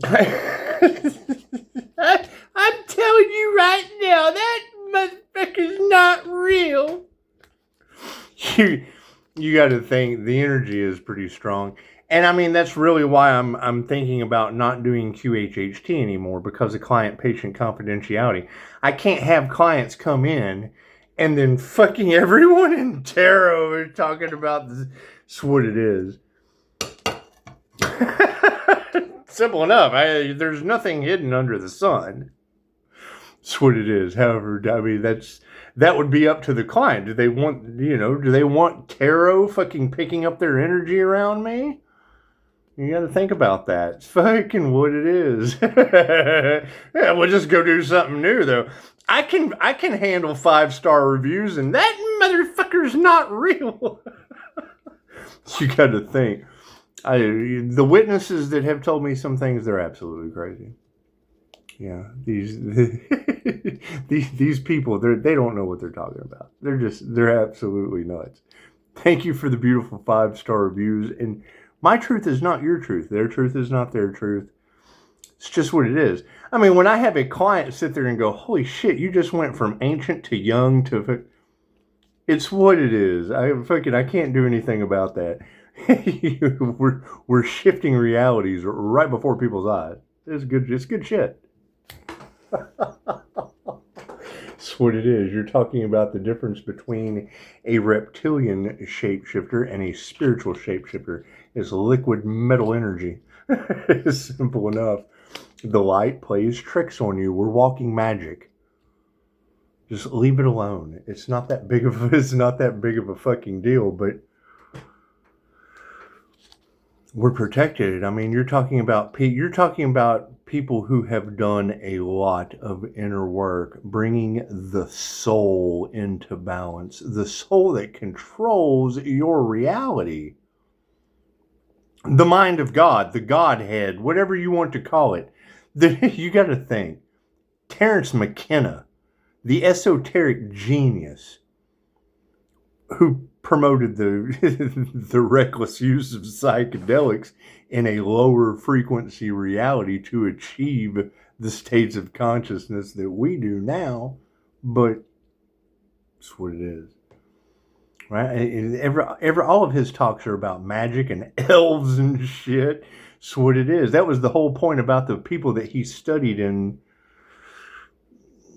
I'm telling you right now, that motherfucker's not real. You got to think the energy is pretty strong. And I mean, that's really why I'm thinking about not doing QHHT anymore, because of client-patient confidentiality. I can't have clients come in and then fucking everyone in tarot are talking about this. That's what it is. Simple enough. There's nothing hidden under the sun. That's what it is. However, I mean, that would be up to the client. Do they want tarot fucking picking up their energy around me? You got to think about that. It's fucking what it is. Yeah, we'll just go do something new though. I can handle 5-star reviews, and that motherfucker's not real. You got to think. The witnesses that have told me some things, they're absolutely crazy. Yeah, these people, they don't know what they're talking about. They're absolutely nuts. Thank you for the beautiful 5-star reviews. And my truth is not your truth. Their truth is not their truth. It's just what it is. I mean, when I have a client sit there and go, holy shit, you just went from ancient to young to... It's what it is. I can't do anything about that. we're shifting realities right before people's eyes. It's good shit. That's what it is. You're talking about the difference between a reptilian shapeshifter and a spiritual shapeshifter. It's liquid metal energy. It's simple enough. The light plays tricks on you. We're walking magic. Just leave it alone. It's not that big of a fucking deal, but we're protected. I mean, you're talking about people who have done a lot of inner work, bringing the soul into balance, the soul that controls your reality. The mind of God, the Godhead, whatever you want to call it. You got to think. Terence McKenna, the esoteric genius who promoted the reckless use of psychedelics in a lower frequency reality to achieve the states of consciousness that we do now, but it's what it is, right? All of his talks are about magic and elves and shit. It's what it is. That was the whole point about the people that he studied in.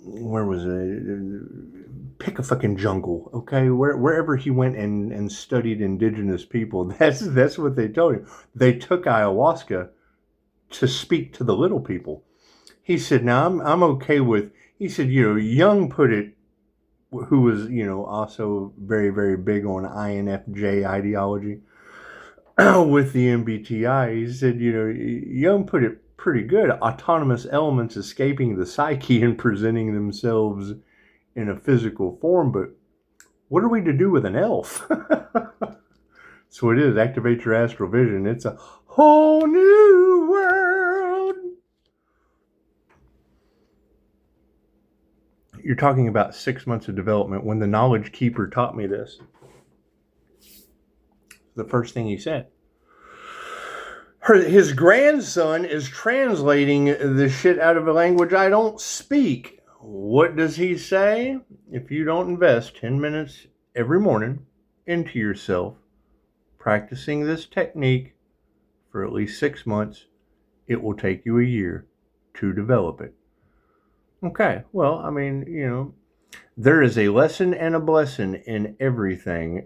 Where was it? Pick a fucking jungle, okay? Wherever he went and studied indigenous people, that's what they told him. They took ayahuasca to speak to the little people. He said, "Now I'm okay with." He said, Jung put it, who was also very very big on INFJ ideology with the MBTI. He said, Jung put it pretty good. Autonomous elements escaping the psyche and presenting themselves in a physical form. But what are we to do with an elf? So it is. Activate your astral vision. It's a whole new world. You're talking about 6 months of development. When the knowledge keeper taught me this, the first thing he said, his grandson is translating the shit out of a language I don't speak. What does he say? If you don't invest 10 minutes every morning into yourself, practicing this technique for at least 6 months, it will take you a year to develop it. Okay, well, I mean, there is a lesson and a blessing in everything.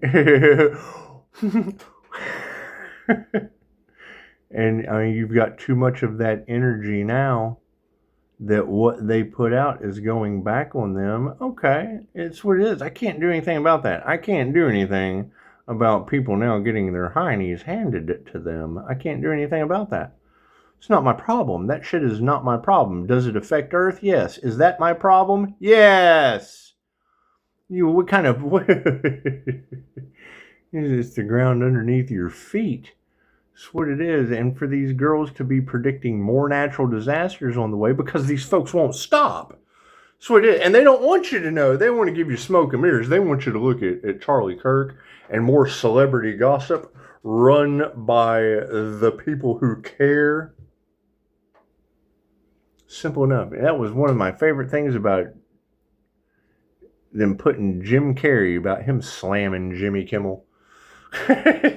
And I mean, you've got too much of that energy now that what they put out is going back on them. Okay, it's what it is. I can't do anything about that. I can't do anything about people now getting their heinies handed to them. I can't do anything about that. It's not my problem. That shit is not my problem. Does it affect Earth? Yes. Is that my problem? Yes. What kind of... It's the ground underneath your feet. That's what it is. And for these girls to be predicting more natural disasters on the way because these folks won't stop. That's what it is. And they don't want you to know. They want to give you smoke and mirrors. They want you to look at Charlie Kirk and more celebrity gossip run by the people who care. Simple enough. That was one of my favorite things about them putting Jim Carrey, about him slamming Jimmy Kimmel.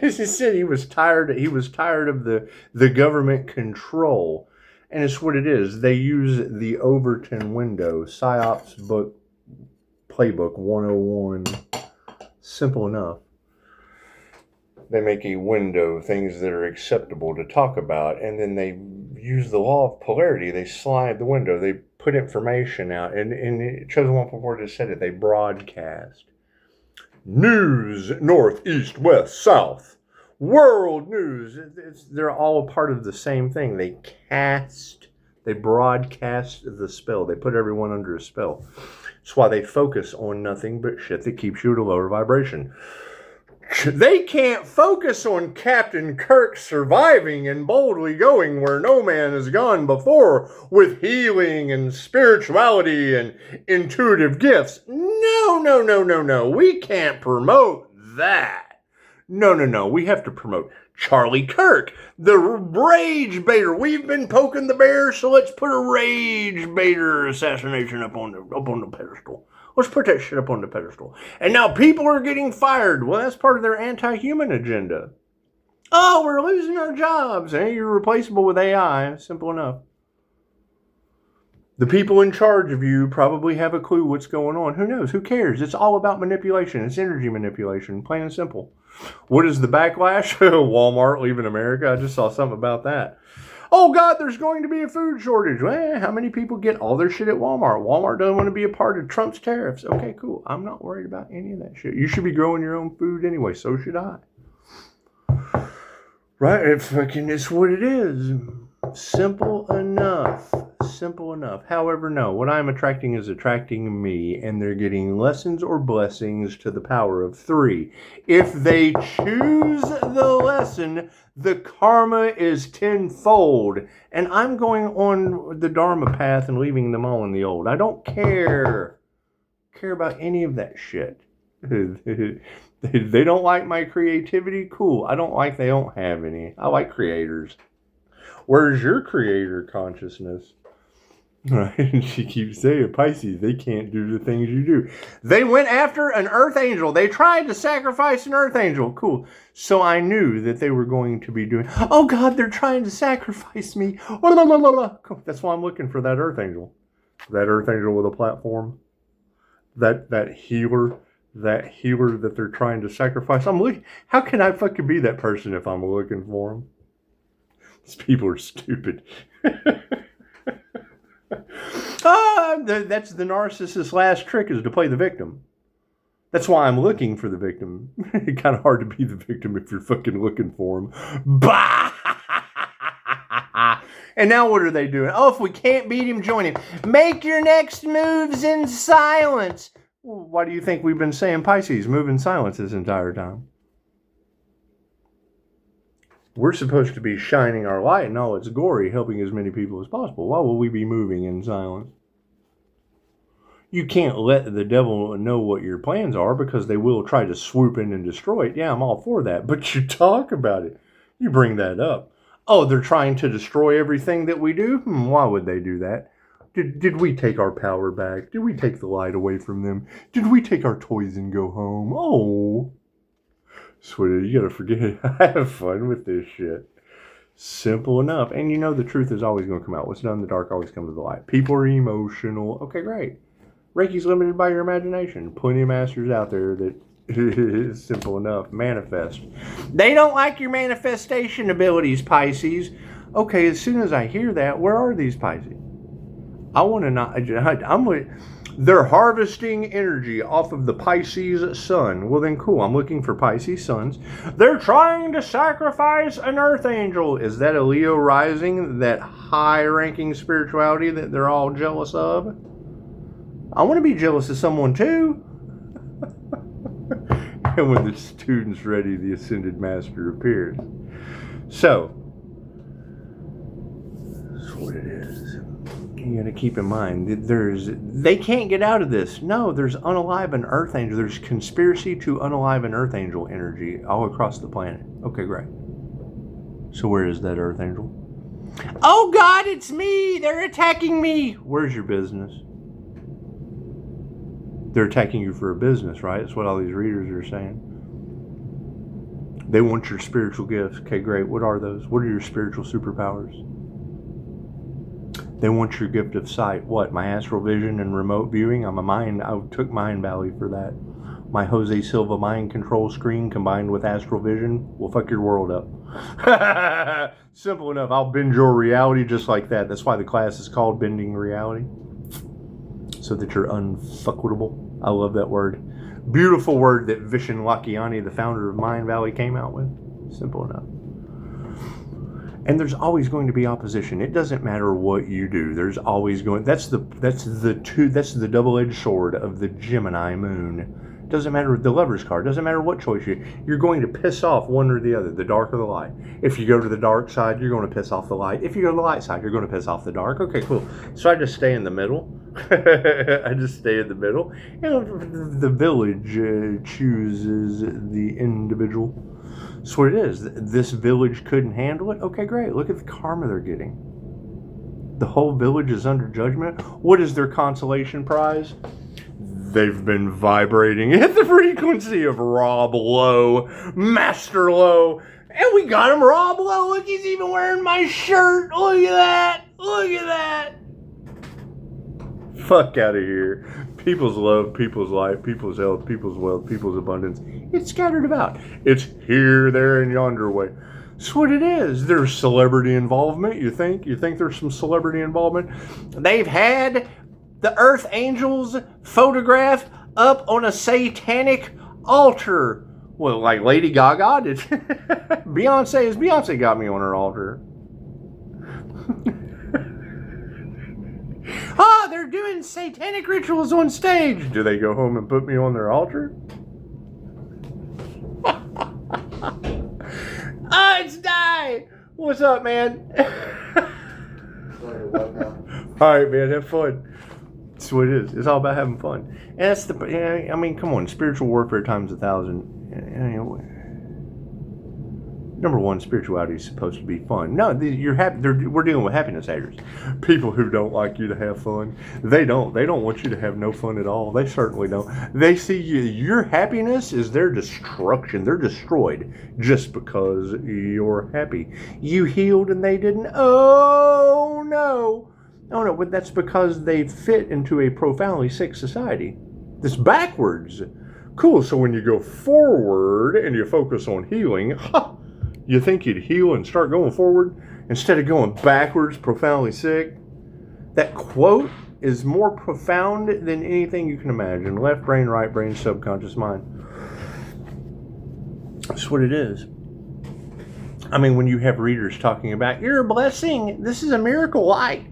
He said he was tired. He was tired of the government control, and it's what it is. They use the Overton window, PSYOPs book, playbook 101. Simple enough. They make a window, things that are acceptable to talk about, and then they use the law of polarity. They slide the window. They put information out, and Chosen One before just said it. They broadcast. News, north, east, west, south, world news. They're all a part of the same thing. They broadcast the spell. They put everyone under a spell. That's why they focus on nothing but shit that keeps you at a lower vibration. They can't focus on Captain Kirk surviving and boldly going where no man has gone before with healing and spirituality and intuitive gifts. No. We can't promote that. No. We have to promote Charlie Kirk, the rage baiter. We've been poking the bear, so let's put a rage baiter assassination up on the pedestal. Let's put that shit up on the pedestal. And now people are getting fired. Well, that's part of their anti-human agenda. Oh, we're losing our jobs. Hey, you're replaceable with AI. Simple enough. The people in charge of you probably have a clue what's going on. Who knows? Who cares? It's all about manipulation. It's energy manipulation, plain and simple. What is the backlash? Walmart leaving America. I just saw something about that. Oh, God, there's going to be a food shortage. Well, how many people get all their shit at Walmart? Walmart doesn't want to be a part of Trump's tariffs. Okay, cool. I'm not worried about any of that shit. You should be growing your own food anyway. So should I. Right? It's what it is. Simple enough. However, no. What I'm attracting is attracting me, and they're getting lessons or blessings to the power of 3. If they choose the lesson, the karma is tenfold. And I'm going on the Dharma path and leaving them all in the old. I don't care about any of that shit. They don't like my creativity? Cool. I don't like they don't have any. I like creators. Where's your creator consciousness? Right? And she keeps saying, Pisces, they can't do the things you do. They went after an earth angel. They tried to sacrifice an earth angel. Cool. So I knew that they were going to be doing, oh God, they're trying to sacrifice me. Cool. That's why I'm looking for that earth angel. That earth angel with a platform. That healer that they're trying to sacrifice. I'm looking. How can I fucking be that person if I'm looking for them? These people are stupid. That's the narcissist's last trick, is to play the victim. That's why I'm looking for the victim. It's kind of hard to be the victim if you're fucking looking for him. Bah! And now what are they doing? Oh, if we can't beat him, join him. Make your next moves in silence. Well, why do you think we've been saying, Pisces, move in silence this entire time? We're supposed to be shining our light in all its glory, helping as many people as possible. Why will we be moving in silence? You can't let the devil know what your plans are, because they will try to swoop in and destroy it. Yeah, I'm all for that. But you talk about it. You bring that up. Oh, they're trying to destroy everything that we do? Why would they do that? Did we take our power back? Did we take the light away from them? Did we take our toys and go home? Oh. Sweetie, you gotta forget it. I have fun with this shit. Simple enough. And you know the truth is always going to come out. What's done in the dark always comes to the light. People are emotional. Okay, great. Reiki's limited by your imagination. Plenty of masters out there that is simple enough. Manifest. They don't like your manifestation abilities, Pisces. Okay, as soon as I hear that, where are these Pisces? I want to not. They're harvesting energy off of the Pisces sun. Well, then cool. I'm looking for Pisces suns. They're trying to sacrifice an earth angel. Is that a Leo rising? That high-ranking spirituality that they're all jealous of? I want to be jealous of someone too. And when the student's ready, the ascended master appears. So, that's what it is. You got to keep in mind that they can't get out of this. No, there's unalive an earth angel. There's conspiracy to unalive an earth angel energy all across the planet. Okay, great. So where is that earth angel? Oh God, it's me! They're attacking me! Where's your business? They're attacking you for a business, right? That's what all these readers are saying. They want your spiritual gifts. Okay, great. What are those? What are your spiritual superpowers? They want your gift of sight. What? My astral vision and remote viewing? I took Mind Valley for that. My Jose Silva mind control screen combined with astral vision will fuck your world up. Simple enough. I'll bend your reality just like that. That's why the class is called Bending Reality. So that you're unfuckable. I love that word. Beautiful word that Vishen Lakhiani, the founder of Mind Valley, came out with. Simple enough. And there's always going to be opposition. It doesn't matter what you do. There's always going. That's the double-edged sword of the Gemini moon. Doesn't matter the Lover's card. Doesn't matter what choice you're going to piss off one or the other, the dark or the light. If you go to the dark side, you're going to piss off the light. If you go to the light side, you're going to piss off the dark. Okay, cool. So I just stay in the middle. I just stay in the middle. And the village chooses the individual. That's what it is. This village couldn't handle it. Okay, great. Look at the karma they're getting. The whole village is under judgment. What is their consolation prize? They've been vibrating at the frequency of Rob Lowe, Master Lowe. And we got him, Rob Lowe. Look, he's even wearing my shirt. Look at that. Look at that. Fuck out of here. People's love, people's life, people's health, people's wealth, people's abundance. It's scattered about. It's here, there, and yonder way. That's what it is. There's celebrity involvement. You think there's some celebrity involvement? They've had the Earth Angels photograph up on a satanic altar. Well, like Lady Gaga did. Beyonce got me on her altar. Ah, they're doing satanic rituals on stage. Do they go home and put me on their altar? It's Die. What's up, man? All right, man. Have fun. That's what it is. It's all about having fun. And that's I mean, come on. Spiritual warfare times 1,000. Number one, spirituality is supposed to be fun. No, you're happy. We're dealing with happiness haters. People who don't like you to have fun. They don't want you to have no fun at all. They certainly don't. They see your happiness is their destruction. They're destroyed just because you're happy. You healed and they didn't. Oh no. Oh no, but that's because they fit into a profoundly sick society. It's backwards. Cool, so when you go forward and you focus on healing, you think you'd heal and start going forward instead of going backwards, profoundly sick. That quote is more profound than anything you can imagine. Left brain, right brain, subconscious mind. That's what it is. I mean, when you have readers talking about, you're a blessing, this is a miracle light.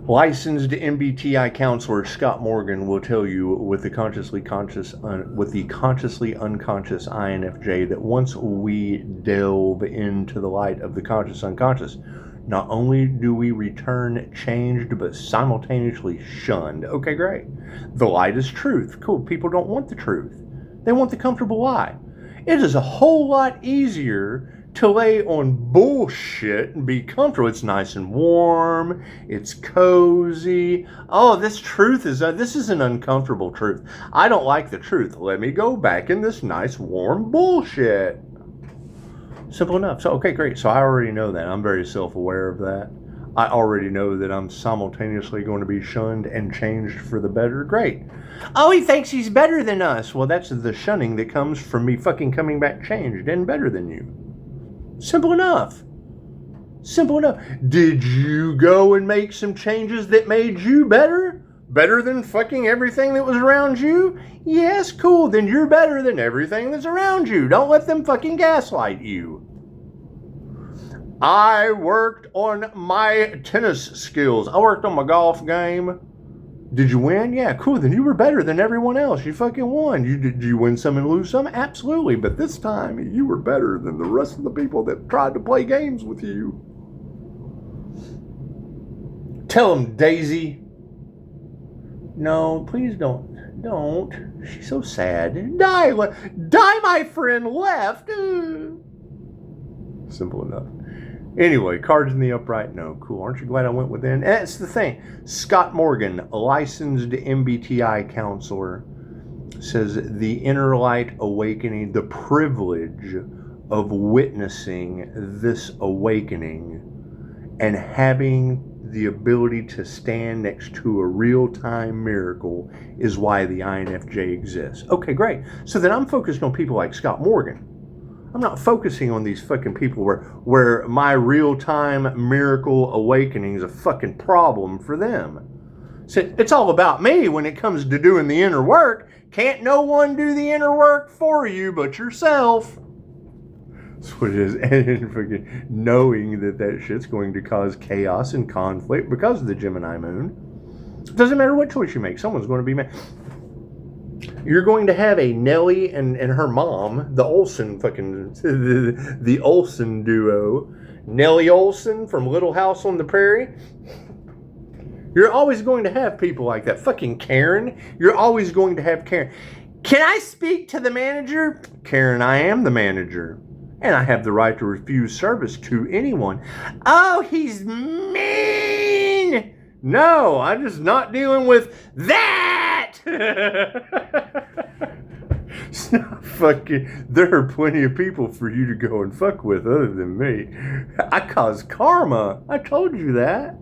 Licensed MBTI counselor Scott Morgan will tell you with the consciously unconscious INFJ that once we delve into the light of the conscious unconscious, not only do we return changed, but simultaneously shunned. Okay, great. The light is truth. Cool. People don't want the truth. They want the comfortable lie. It is a whole lot easier to lay on bullshit and be comfortable. It's nice and warm. It's cozy. Oh, this truth is, this is an uncomfortable truth. I don't like the truth. Let me go back in this nice, warm bullshit. Simple enough. So, okay, great. So I already know that. I'm very self-aware of that. I already know that I'm simultaneously going to be shunned and changed for the better. Great. Oh, he thinks he's better than us. Well, that's the shunning that comes from me fucking coming back changed and better than you. Simple enough. Simple enough. Did you go and make some changes that made you better? Better than fucking everything that was around you? Yes, cool. Then you're better than everything that's around you. Don't let them fucking gaslight you. I worked on my tennis skills. I worked on my golf game. Did you win? Yeah, cool. Then you were better than everyone else. You fucking won. Did you win some and lose some? Absolutely. But this time, you were better than the rest of the people that tried to play games with you. Tell them, Daisy. No, please don't. Don't. She's so sad. Die, my friend left. Simple enough. Anyway, cards in the upright, no. Cool. Aren't you glad I went within? And that's the thing. Scott Morgan, a licensed MBTI counselor, says the inner light awakening, the privilege of witnessing this awakening and having the ability to stand next to a real-time miracle is why the INFJ exists. Okay, great. So then I'm focused on people like Scott Morgan. I'm not focusing on these fucking people where my real-time miracle awakening is a fucking problem for them. So it's all about me when it comes to doing the inner work. Can't no one do the inner work for you but yourself. That's what it is. And fucking knowing that shit's going to cause chaos and conflict because of the Gemini moon. It doesn't matter what choice you make. Someone's going to be mad. You're going to have a Nellie and her mom, the Olsen the Olsen duo. Nellie Olsen from Little House on the Prairie. You're always going to have people like that. Fucking Karen. You're always going to have Karen. Can I speak to the manager? Karen, I am the manager. And I have the right to refuse service to anyone. Oh, he's mean. No, I'm just not dealing with that. It's not fucking. There are plenty of people for you to go and fuck with other than me. I cause karma. I told you that.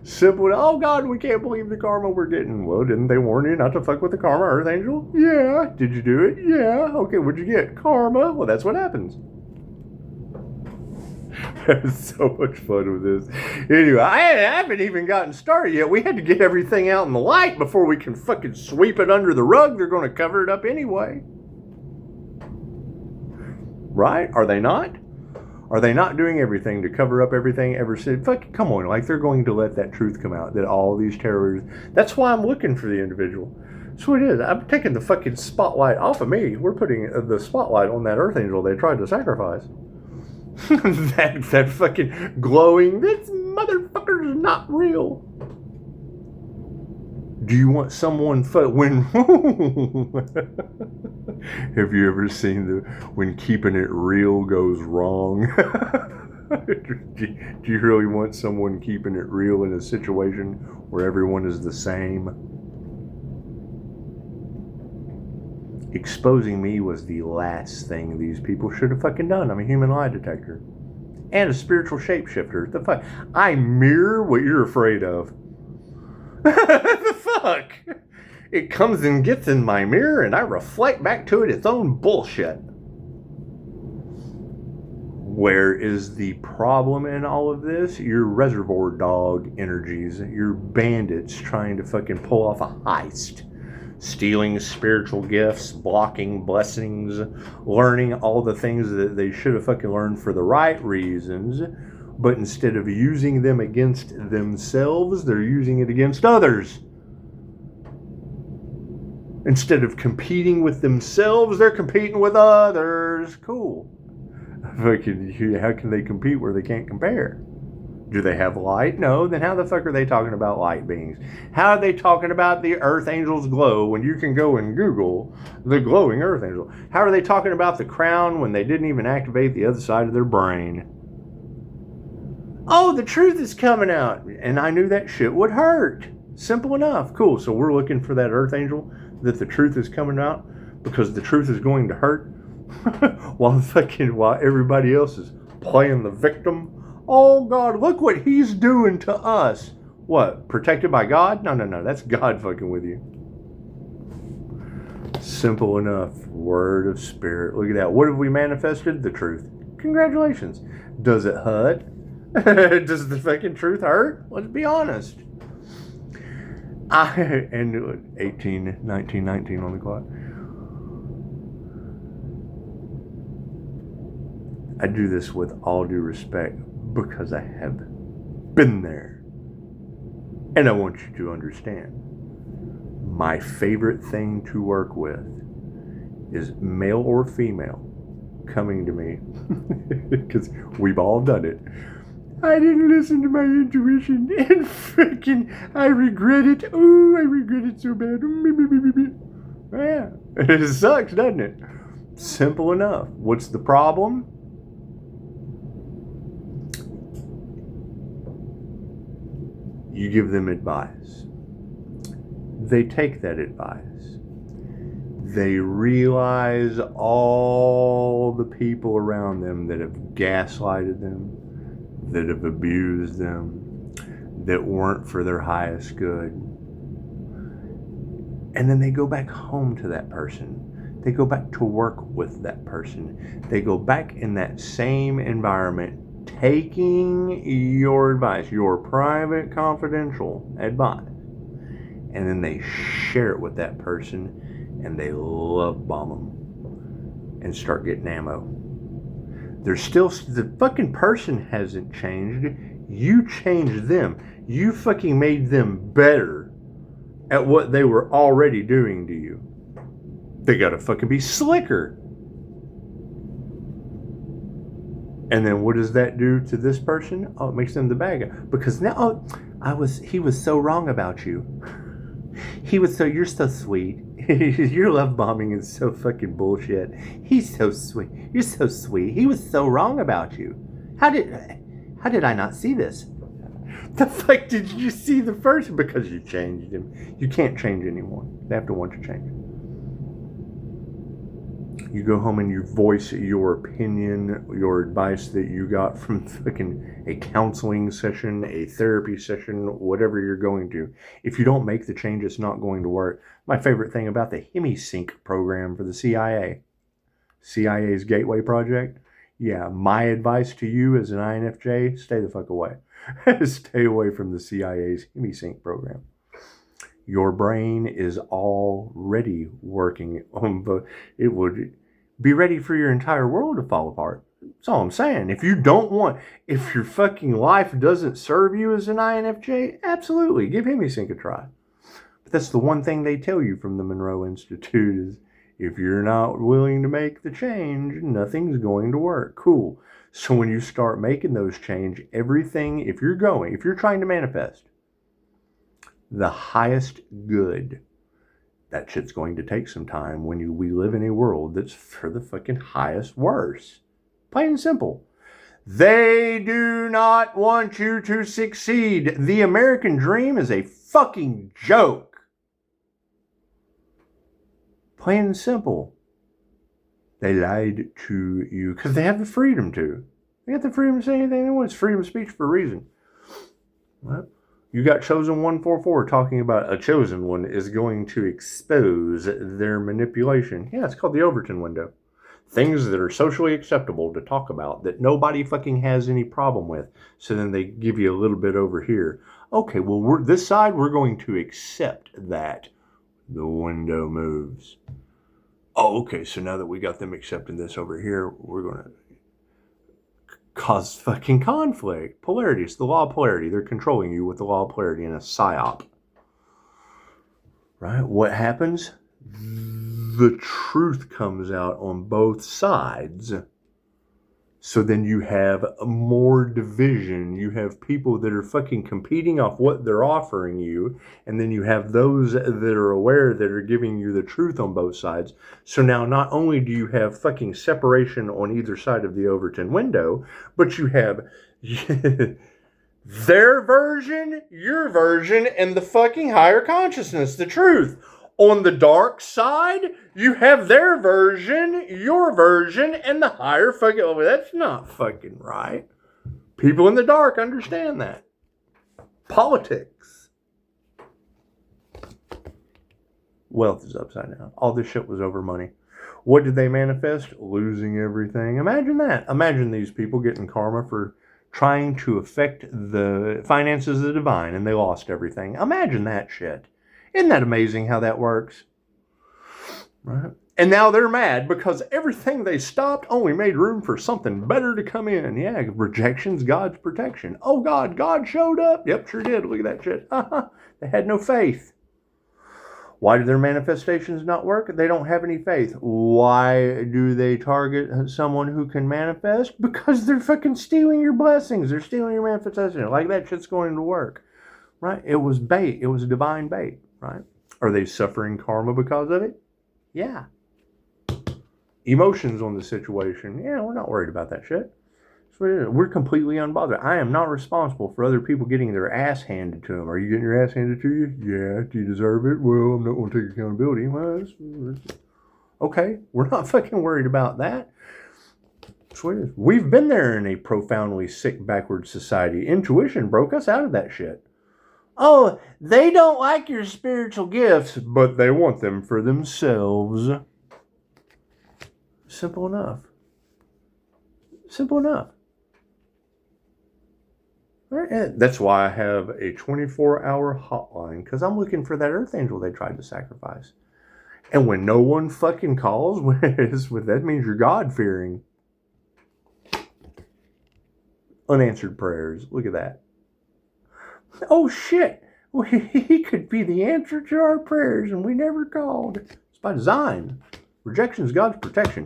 Simple. Oh God, we can't believe the karma we're getting. Well, didn't they warn you not to fuck with the karma, Earth Angel? Yeah. Did you do it? Yeah. Okay, what'd you get? Karma. Well, that's what happens. Having so much fun with this. Anyway, I haven't even gotten started yet. We had to get everything out in the light before we can fucking sweep it under the rug. They're going to cover it up anyway. Right? Are they not? Are they not doing everything to cover up everything ever since? Fucking come on. Like they're going to let that truth come out. That all these terrorists. That's why I'm looking for the individual. That's what it is. I'm taking the fucking spotlight off of me. We're putting the spotlight on that Earth Angel they tried to sacrifice. that fucking glowing, this motherfucker's not real. Do you want someone when have you ever seen when keeping it real goes wrong? Do you really want someone keeping it real in a situation where everyone is the same? Exposing me was the last thing these people should have fucking done. I'm a human lie detector. And a spiritual shapeshifter. The fuck? I mirror what you're afraid of. The fuck? It comes and gets in my mirror and I reflect back to it its own bullshit. Where is the problem in all of this? Your reservoir dog energies. Your bandits trying to fucking pull off a heist. Stealing spiritual gifts, blocking blessings, learning all the things that they should have fucking learned for the right reasons, but instead of using them against themselves, they're using it against others. Instead of competing with themselves, they're competing with others. Cool. Fucking, how can they compete where they can't compare? Do they have light? No. Then how the fuck are they talking about light beings? How are they talking about the Earth Angel's glow when you can go and Google the glowing Earth Angel? How are they talking about the crown when they didn't even activate the other side of their brain? Oh, the truth is coming out. And I knew that shit would hurt. Simple enough. Cool. So we're looking for that Earth Angel, that the truth is coming out because the truth is going to hurt while everybody else is playing the victim. Oh, God, look what he's doing to us. What, protected by God? No, that's God fucking with you. Simple enough. Word of spirit. Look at that. What have we manifested? The truth. Congratulations. Does it hurt? Does the fucking truth hurt? Let's be honest. And 18, 19, 19 on the clock. I do this with all due respect because I have been there. And I want you to understand. My favorite thing to work with is male or female coming to me. Because we've all done it. I didn't listen to my intuition and freaking I regret it. Oh, I regret it so bad. Yeah, it sucks, doesn't it? Simple enough. What's the problem? You give them advice. They take that advice. They realize all the people around them that have gaslighted them, that have abused them, that weren't for their highest good. And then they go back home to that person. They go back to work with that person. They go back in that same environment, taking your advice, your private, confidential advice, and then they share it with that person, and they love bomb them and start getting ammo. They're still, the fucking person hasn't changed. You changed them. You fucking made them better at what they were already doing to you. They gotta fucking be slicker. And then what does that do to this person? Oh, it makes them the bad guy. Because now, he was so wrong about you. You're so sweet. Your love bombing is so fucking bullshit. He's so sweet. You're so sweet. He was so wrong about you. How did I not see this? The fuck did you see the first? Because you changed him. You can't change anyone. They have to want to change. You go home and you voice your opinion, your advice that you got from fucking a counseling session, a therapy session, whatever you're going to. If you don't make the change, it's not going to work. My favorite thing about the HemiSync program for the CIA's Gateway Project. Yeah, my advice to you as an INFJ, stay the fuck away. Stay away from the CIA's HemiSync program. Your brain is already working on it would be ready for your entire world to fall apart. That's all I'm saying. If your fucking life doesn't serve you as an INFJ, absolutely, give HemiSync a try. But that's the one thing they tell you from the Monroe Institute is if you're not willing to make the change, nothing's going to work. Cool. So when you start making those change, everything, if you're trying to manifest the highest good, that shit's going to take some time when we live in a world that's for the fucking highest worse. Plain and simple. They do not want you to succeed. The American dream is a fucking joke. Plain and simple. They lied to you because they have the freedom to. They got the freedom to say anything they want. It's freedom of speech for a reason. What? You got Chosen 144 talking about a chosen one is going to expose their manipulation. Yeah, it's called the Overton window. Things that are socially acceptable to talk about that nobody fucking has any problem with. So then they give you a little bit over here. Okay, well, this side, we're going to accept that. The window moves. Oh, okay, so now that we got them accepting this over here, we're going to cause fucking conflict. Polarity. It's the law of polarity. They're controlling you with the law of polarity in a psyop. Right? What happens? The truth comes out on both sides. So then you have more division. You have people that are fucking competing off what they're offering you. And then you have those that are aware that are giving you the truth on both sides. So now not only do you have fucking separation on either side of the Overton window, but you have their version, your version, and the fucking higher consciousness, the truth. On the dark side, you have their version, your version, and the higher fucking... Oh, that's not fucking right. People in the dark understand that. Politics. Wealth is upside down. All this shit was over money. What did they manifest? Losing everything. Imagine that. Imagine these people getting karma for trying to affect the finances of the divine, and they lost everything. Imagine that shit. Isn't that amazing how that works? Right? And now they're mad because everything they stopped only made room for something better to come in. Yeah, rejection's God's protection. Oh, God showed up. Yep, sure did. Look at that shit. They had no faith. Why do their manifestations not work? They don't have any faith. Why do they target someone who can manifest? Because they're fucking stealing your blessings. They're stealing your manifestation. Like that shit's going to work. Right? It was bait. It was divine bait. Right? Are they suffering karma because of it? Yeah. Emotions on the situation. Yeah, we're not worried about that shit. We're completely unbothered. I am not responsible for other people getting their ass handed to them. Are you getting your ass handed to you? Yeah. Do you deserve it? Well, I'm not going to take accountability. Well, okay. We're not fucking worried about that. We've been there in a profoundly sick, backward society. Intuition broke us out of that shit. Oh, they don't like your spiritual gifts, but they want them for themselves. Simple enough. Simple enough. That's why I have a 24-hour hotline, because I'm looking for that earth angel they tried to sacrifice. And when no one fucking calls, that means you're God-fearing. Unanswered prayers. Look at that. Oh, shit. He could be the answer to our prayers, and we never called. It's by design. Rejection is God's protection.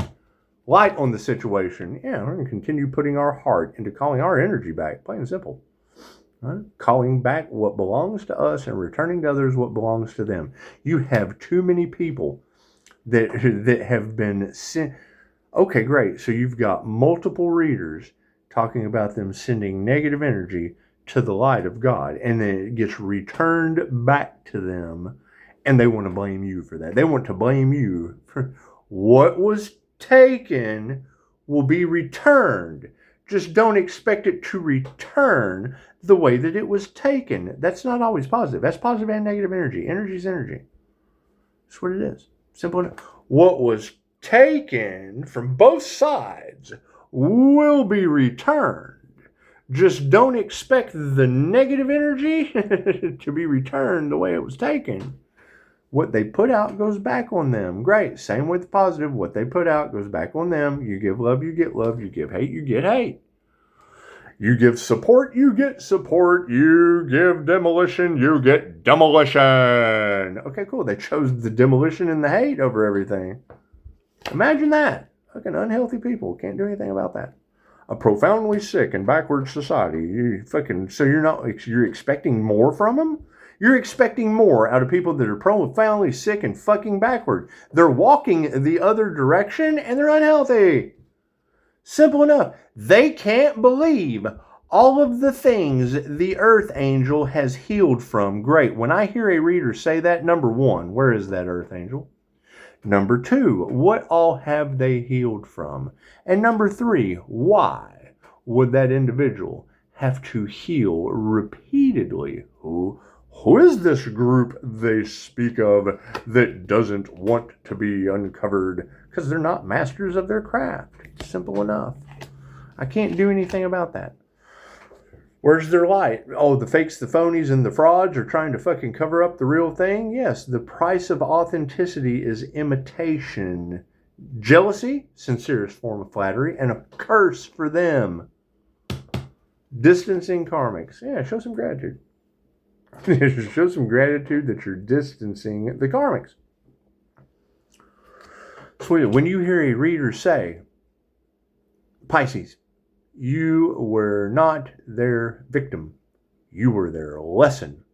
Light on the situation. Yeah, we're going to continue putting our heart into calling our energy back. Plain and simple. Right? Calling back what belongs to us and returning to others what belongs to them. You have too many people that have been sent. Okay, great. So you've got multiple readers talking about them sending negative energy to the light of God, and then it gets returned back to them, and they want to blame you for that. They want to blame you for what was taken will be returned. Just don't expect it to return the way that it was taken. That's not always positive. That's positive and negative energy. Energy is energy. That's what it is. Simple enough. What was taken from both sides will be returned. Just don't expect the negative energy to be returned the way it was taken. What they put out goes back on them. Great. Same with the positive. What they put out goes back on them. You give love, you get love. You give hate, you get hate. You give support, you get support. You give demolition, you get demolition. Okay, cool. They chose the demolition and the hate over everything. Imagine that. Fucking unhealthy people. Can't do anything about that. A profoundly sick and backward society. So you're expecting more from them? You're expecting more out of people that are profoundly sick and fucking backward. They're walking the other direction and they're unhealthy. Simple enough. They can't believe all of the things the earth angel has healed from. Great. When I hear a reader say that, number one, where is that earth angel? Number two, what all have they healed from? And number three, why would that individual have to heal repeatedly? Who is this group they speak of that doesn't want to be uncovered? Because they're not masters of their craft. Simple enough. I can't do anything about that. Where's their light? Oh, the fakes, the phonies, and the frauds are trying to fucking cover up the real thing? Yes, the price of authenticity is imitation. Jealousy, sincerest form of flattery, and a curse for them. Distancing karmics. Yeah, show some gratitude. Show some gratitude that you're distancing the karmics. Sweet. When you hear a reader say, Pisces, you were not their victim. You were their lesson.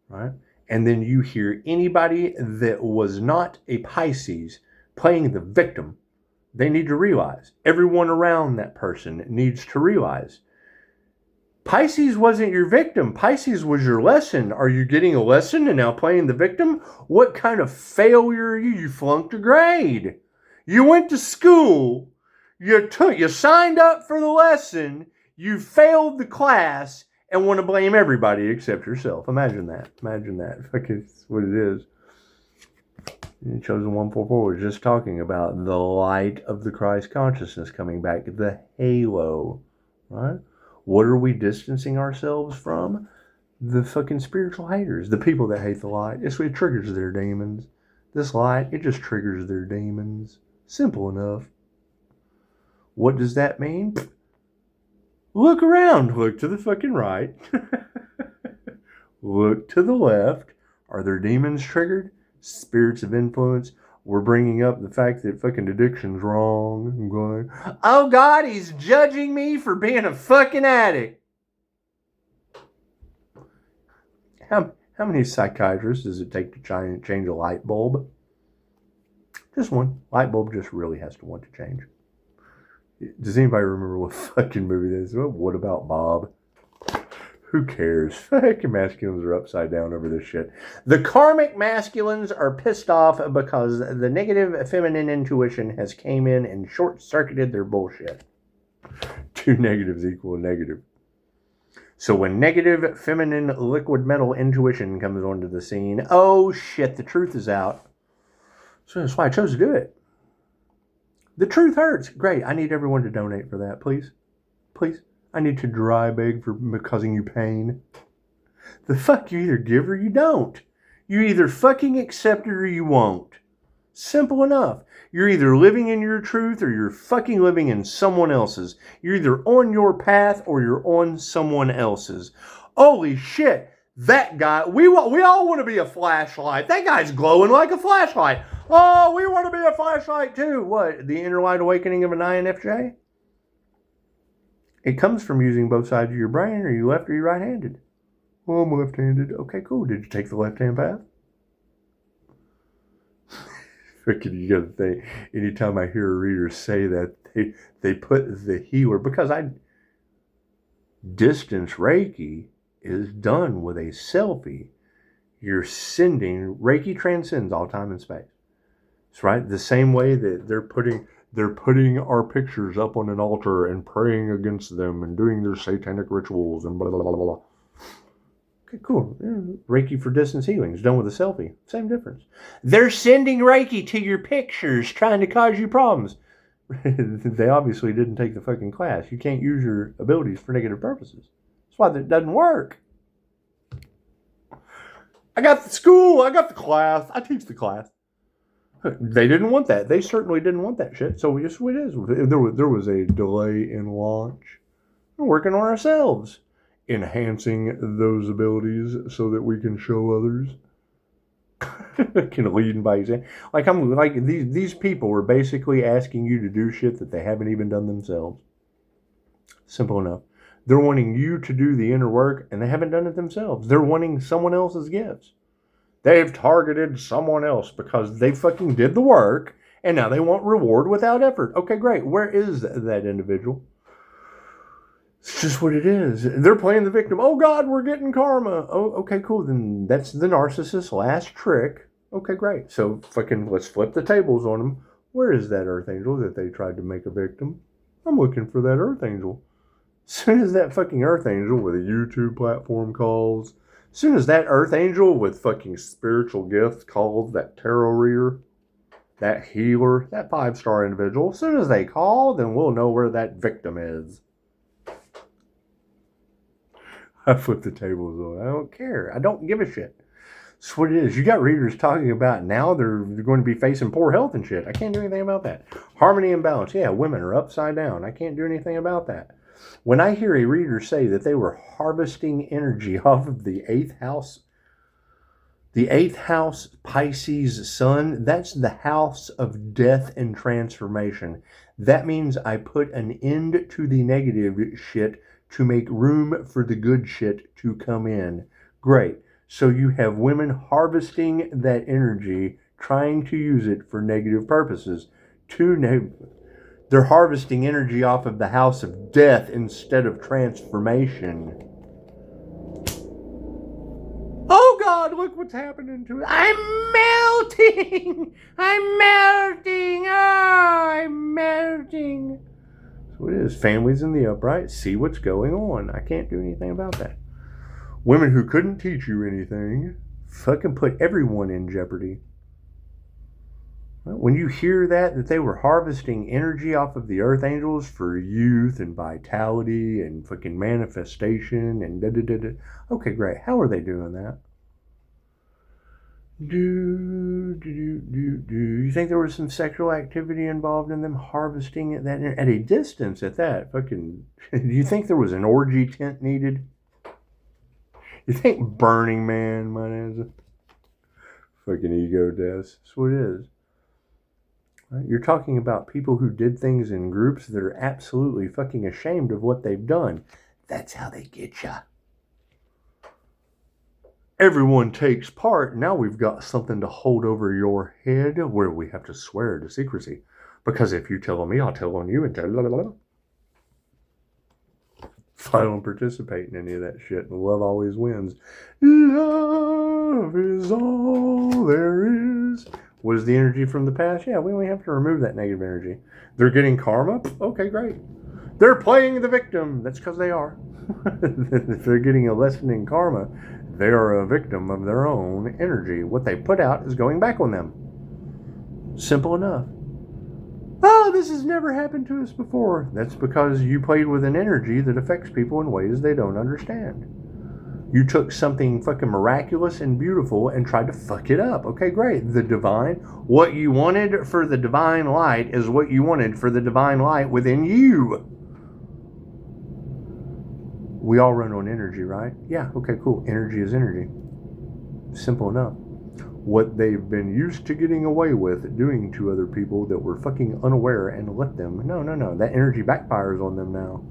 Right? And then you hear anybody that was not a Pisces playing the victim, they need to realize. Everyone around that person needs to realize. Pisces wasn't your victim. Pisces was your lesson. Are you getting a lesson and now playing the victim? What kind of failure are you? You flunked a grade. You went to school. You signed up for the lesson. You failed the class and want to blame everybody except yourself. Imagine that. Imagine that. That's what it is. Chosen 144 was just talking about the light of the Christ consciousness coming back, the halo, right? What are we distancing ourselves from? The fucking spiritual haters, the people that hate the light. It triggers their demons. This light, it just triggers their demons. Simple enough. What does that mean? Look around. Look to the fucking right. Look to the left. Are there demons triggered? Spirits of influence. We're bringing up the fact that fucking addiction's wrong. I'm going, oh God, he's judging me for being a fucking addict. How many psychiatrists does it take to change a light bulb? Just one. Light bulb just really has to want to change. Does anybody remember what fucking movie this is? Well, What About Bob? Who cares? Fucking masculines are upside down over this shit. The karmic masculines are pissed off because the negative feminine intuition has came in and short-circuited their bullshit. 2 negatives equal a negative. So when negative feminine liquid metal intuition comes onto the scene, oh shit, the truth is out. So that's why I chose to do it. The truth hurts. Great. I need everyone to donate for that, please. Please. I need to dry beg for causing you pain. The fuck, you either give or you don't. You either fucking accept it or you won't. Simple enough. You're either living in your truth or you're fucking living in someone else's. You're either on your path or you're on someone else's. Holy shit. That guy, we all want to be a flashlight. That guy's glowing like a flashlight. Oh, we want to be a flashlight too. What? The inner light awakening of an INFJ? It comes from using both sides of your brain. Are you left or you right-handed? Well, I'm left-handed. Okay, cool. Did you take the left-hand path? Freaking, you gotta think. Anytime I hear a reader say that, they put the healer, because distance Reiki is done with a selfie. You're sending, Reiki transcends all time and space. That's right. The same way that they're putting our pictures up on an altar and praying against them and doing their satanic rituals and blah, blah, blah, blah. Okay, cool. Yeah. Reiki for distance healing is done with a selfie. Same difference. They're sending Reiki to your pictures trying to cause you problems. They obviously didn't take the fucking class. You can't use your abilities for negative purposes. That's why that doesn't work. I got the school. I got the class. I teach the class. They didn't want that. They certainly didn't want that shit. So just what it is. There was a delay in launch. We're working on ourselves, enhancing those abilities so that we can show others. Can lead by example. These people are basically asking you to do shit that they haven't even done themselves. Simple enough. They're wanting you to do the inner work, and they haven't done it themselves. They're wanting someone else's gifts. They've targeted someone else because they fucking did the work, and now they want reward without effort. Okay, great. Where is that individual? It's just what it is. They're playing the victim. Oh, God, we're getting karma. Oh, okay, cool. Then that's the narcissist's last trick. Okay, great. So fucking let's flip the tables on them. Where is that Earth Angel that they tried to make a victim? I'm looking for that Earth Angel. As soon as that fucking Earth Angel with a YouTube platform calls, as soon as that Earth Angel with fucking spiritual gifts calls, that tarot reader, that healer, that 5-star individual, as soon as they call, then we'll know where that victim is. I flip the tables on. I don't care. I don't give a shit. That's what it is. You got readers talking about now they're going to be facing poor health and shit. I can't do anything about that. Harmony and balance. Yeah, women are upside down. I can't do anything about that. When I hear a reader say that they were harvesting energy off of the 8th house Pisces sun, that's the house of death and transformation. That means I put an end to the negative shit to make room for the good shit to come in. Great. So you have women harvesting that energy, trying to use it for negative purposes. They're harvesting energy off of the house of death instead of transformation. Oh God, look what's happening to it. I'm melting. I'm melting. Oh, I'm melting. So it is. Families in the upright. See what's going on. I can't do anything about that. Women who couldn't teach you anything fucking put everyone in jeopardy. When you hear that they were harvesting energy off of the Earth Angels for youth and vitality and fucking manifestation and da-da-da-da. Okay, great. How are they doing that? Do you think there was some sexual activity involved in them harvesting that at a distance at that? Fucking, do you think there was an orgy tent needed? You think Burning Man might have a fucking ego death? That's what it is. Right? You're talking about people who did things in groups that are absolutely fucking ashamed of what they've done. That's how they get ya. Everyone takes part. Now we've got something to hold over your head where we have to swear to secrecy. Because if you tell on me, I'll tell on you and tell blah, blah, blah. So I don't participate in any of that shit. And love always wins. Love is all there is. What is the energy from the past? Yeah, we only have to remove that negative energy. They're getting karma? Okay, great. They're playing the victim. That's because they are. If they're getting a lesson in karma, they are a victim of their own energy. What they put out is going back on them. Simple enough. Oh, this has never happened to us before. That's because you played with an energy that affects people in ways they don't understand. You took something fucking miraculous and beautiful and tried to fuck it up. Okay, great. The divine, what you wanted for the divine light is what you wanted for the divine light within you. We all run on energy, right? Yeah, okay, cool. Energy is energy. Simple enough. What they've been used to getting away with doing to other people that were fucking unaware and let them. No. That energy backfires on them now.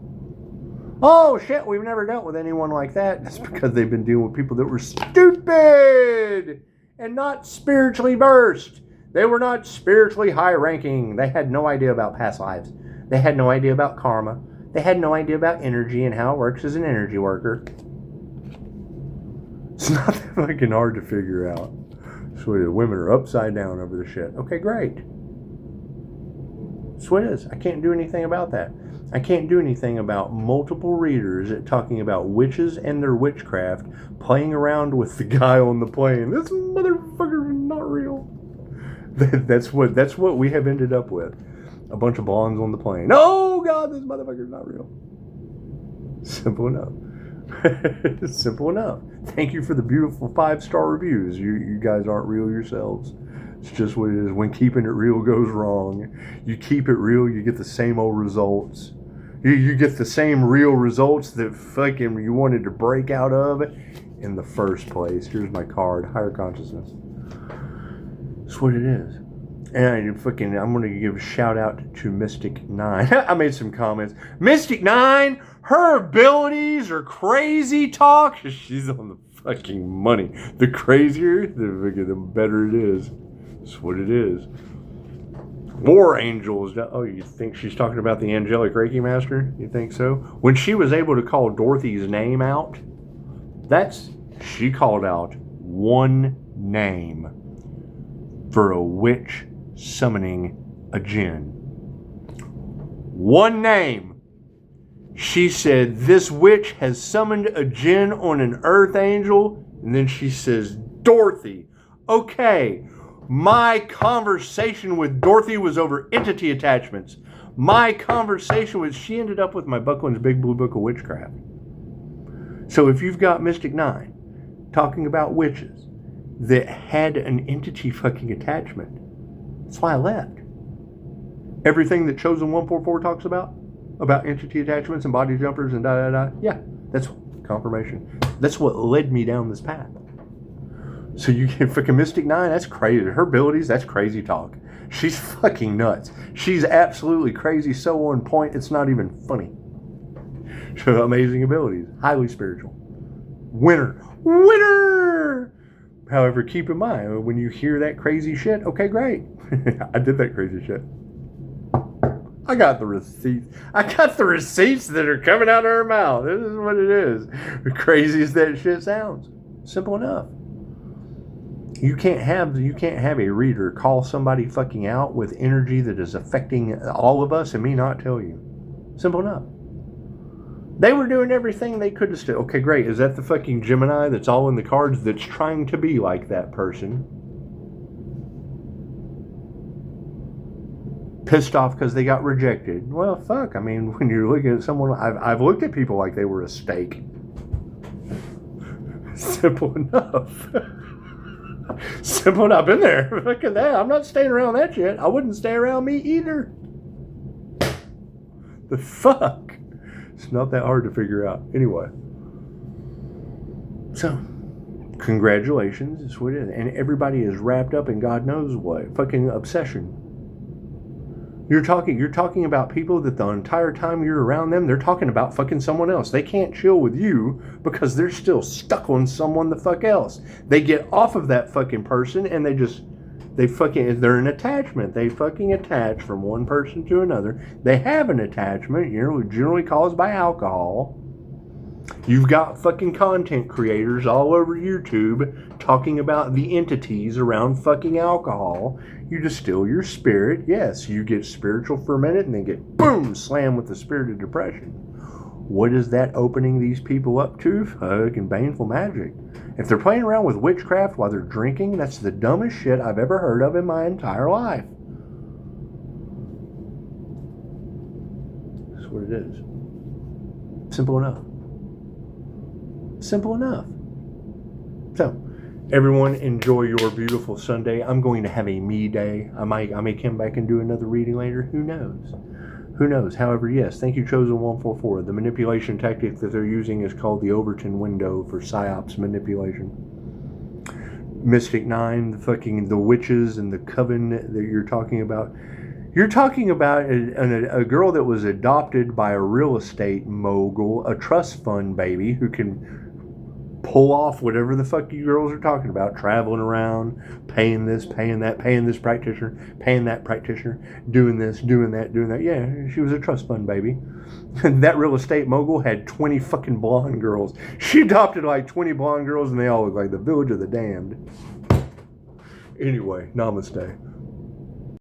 Oh shit, we've never dealt with anyone like that. That's because they've been dealing with people that were stupid and not spiritually versed. They were not spiritually high ranking. They had no idea about past lives. They had no idea about karma. They had no idea about energy and how it works as an energy worker. It's not that fucking hard to figure out. So the women are upside down over the shit. Okay, great. That's what it is. I can't do anything about that. I can't do anything about multiple readers talking about witches and their witchcraft, playing around with the guy on the plane. This motherfucker is not real. That's what we have ended up with. A bunch of blondes on the plane. Oh God, this motherfucker's not real. Simple enough. Simple enough. Thank you for the beautiful 5-star reviews. You guys aren't real yourselves. It's just what it is. When keeping it real goes wrong, you keep it real, you get the same old results. You get the same real results that fucking you wanted to break out of in the first place. Here's my card. Higher consciousness. That's what it is. And I'm going to give a shout out to Mystic 9. I made some comments. Mystic 9, her abilities are crazy talk. She's on the fucking money. The crazier, the better it is. That's what it is. War angels. Oh, you think she's talking about the angelic Reiki master? You think so? When she was able to call Dorothy's name out, she called out one name for a witch summoning a jinn. One name. She said, this witch has summoned a jinn on an earth angel. And then she says, Dorothy. Okay, my conversation with Dorothy was over entity attachments. My conversation was, she ended up with my Buckland's Big Blue Book of Witchcraft. So if you've got Mystic 9 talking about witches that had an entity fucking attachment, that's why I left. Everything that Chosen 144 talks about entity attachments and body jumpers and yeah, that's confirmation. That's what led me down this path. So you get fucking Mystic 9, that's crazy. Her abilities, that's crazy talk. She's fucking nuts. She's absolutely crazy, so on point, it's not even funny. So amazing abilities, highly spiritual. Winner! However, keep in mind, when you hear that crazy shit, okay, great. I did that crazy shit. I got the receipts. I got the receipts that are coming out of her mouth. This is what it is. Crazy as that shit sounds. Simple enough. You can't have a reader call somebody fucking out with energy that is affecting all of us and me not tell you. Simple enough. They were doing everything they could to stay. Okay, great. Is that the fucking Gemini that's all in the cards that's trying to be like that person? Pissed off because they got rejected. Well, fuck. I mean, when you're looking at someone, I've looked at people like they were a steak. Simple enough. Simple enough. I've been there. Look at that. I'm not staying around that shit. I wouldn't stay around me either. The fuck? It's not that hard to figure out. Anyway. So, congratulations. That's what it is. And everybody is wrapped up in God knows what. Fucking obsession. You're talking about people that the entire time you're around them, they're talking about fucking someone else. They can't chill with you because they're still stuck on someone the fuck else. They get off of that fucking person and they just they're an attachment. They fucking attach from one person to another. They have an attachment, generally caused by alcohol. You've got fucking content creators all over YouTube talking about the entities around fucking alcohol. You distill your spirit. Yes, you get spiritual for a minute and then get boom, slammed with the spirit of depression. What is that opening these people up to? Fucking baneful magic. If they're playing around with witchcraft while they're drinking, that's the dumbest shit I've ever heard of in my entire life. That's what it is. Simple enough. Simple enough. So, everyone enjoy your beautiful Sunday. I'm going to have a me day. I may come back and do another reading later. Who knows? Who knows? However, yes, thank you, Chosen 144. The manipulation tactic that they're using is called the Overton window for psyops manipulation. Mystic 9, the witches and the coven that you're talking about. You're talking about a girl that was adopted by a real estate mogul, a trust fund baby who can pull off whatever the fuck you girls are talking about, traveling around, paying this, paying that, paying this practitioner, paying that practitioner, doing this, doing that, doing that. Yeah, she was a trust fund baby. That real estate mogul had 20 fucking blonde girls. She adopted like 20 blonde girls and they all look like the Village of the Damned. Anyway, namaste.